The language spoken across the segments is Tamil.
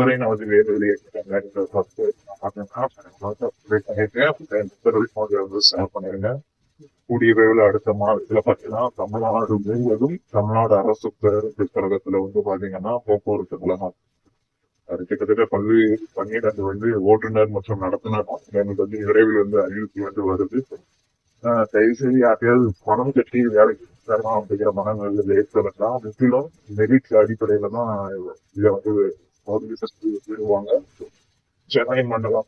இதுவரை நான் வந்து வேறு ஷேர் பண்ணிருங்க. கூடிய விரைவில் அடுத்த மாதத்துல பாத்தீங்கன்னா தமிழ்நாடு முழுவதும் தமிழ்நாடு அரசு பேருந்து கழகத்துல வந்து பாத்தீங்கன்னா போக்குவரத்து கழகம் அது கிட்டத்தட்ட 12 வந்து ஓட்டுநர் மற்றும் நடத்துனர் எனக்கு வந்து விரைவில் வந்து அறிவிப்பு வந்து வருது. தயவு செய்து யாரையாவது பணம் கட்டி வேலைக்கு தரலாம் அப்படிங்கிற மனநிலையில ஏற்படலாம். முற்றிலும் மெரிட் அடிப்படையில தான் இதை வந்து விடுவாங்க. சென்னை மண்டலம்,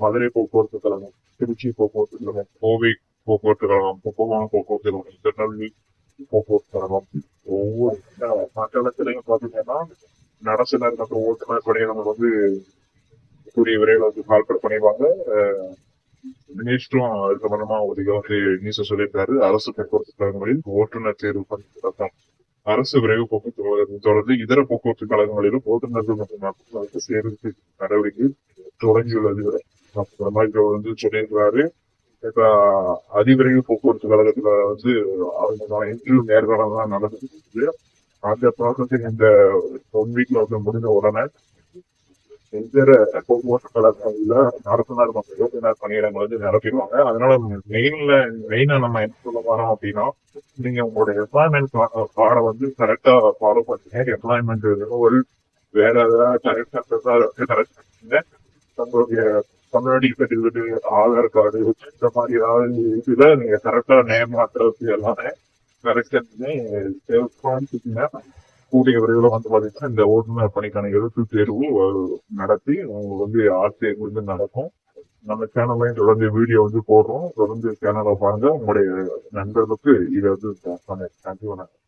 மதுரை போக்குவரத்து கழகம், திருச்சி போக்குவரத்து கழகம், கோவை போக்குவரத்து கழகம், கும்பகோணம் போக்குவரத்து கழகம், திருநெல்வேலி போக்குவரத்து கழகம், ஒவ்வொரு மண்டலத்திலையும் பாத்தீங்கன்னா நடத்துனர் மற்றும் ஓட்டுநர் பணியிடங்கள் வந்து கூடிய விரைவில் வந்து கால்பட பண்ணிடுவாங்க. மினிஸ்டரும் அது சம்பந்தமா ஒரு வந்து நியூஸ் சொல்லியிருக்காரு. அரசு போக்குவரத்து கழகங்களில் ஓட்டுநர் தேர்வு பணியிடம் அரசு விரைவு போக்குவரத்து கழகத்தை தொடர்ந்து இதர போக்குவரத்து கழகங்களிலும் ஓட்டுநர்கள் மற்றும் நடத்துனருக்கு சேர்த்து நடவடிக்கை தொடங்கியுள்ளது வந்து சொல்லியிருக்கிறாரு. இப்ப அதிவிரைவு போக்குவரத்து கழகத்துல வந்து அவங்க இன்டர்வியூ நேர்காணல் தான் நடந்துட்டு அந்த ப்ராசஸிங் இந்த 1 வீக்ல வந்து முடிஞ்ச உடனே இதர போக்குவரத்து கழகங்கள்ல நடத்துனர் மற்றும் ஓட்டுநர் பணியிடங்கள் வந்து நிரப்பிடுவாங்க. அதனால மெயினா நம்ம என்ன சொல்ல வரோம் அப்படின்னா, நீங்க உங்களுடைய எம்ப்ளாய்மெண்ட் கார்டை வந்து கரெக்டா ஃபாலோ பண்ணுங்க. எம்ப்ளாய்மெண்ட் ரினுவல் வேற ஏதாவது கரெக்ட் பண்ணுங்க. நம்மளுடைய கம்யூனிட்டி சர்டிபிகேட், ஆதார் கார்டு இந்த மாதிரி ஏதாவது இதுல நீங்க கரெக்டா நேம் மாற்றுறது எல்லாமே கரெக்டா கூடிய விரைவில் வந்து பாத்தீங்கன்னா இந்த ஓட்டுநர் பணிக்கான எழுத்து தேர்வு நடத்தி உங்களுக்கு வந்து ஆட்சேர்வு வந்து நடக்கும். நம்ம சேனல்லையும் தொடர்ந்து வீடியோ வந்து போடுறோம். தொடர்ந்து சேனலை பாருங்க. உங்களுடைய நண்பர்களுக்கு இதை வந்து நன்றி. வணக்கம்.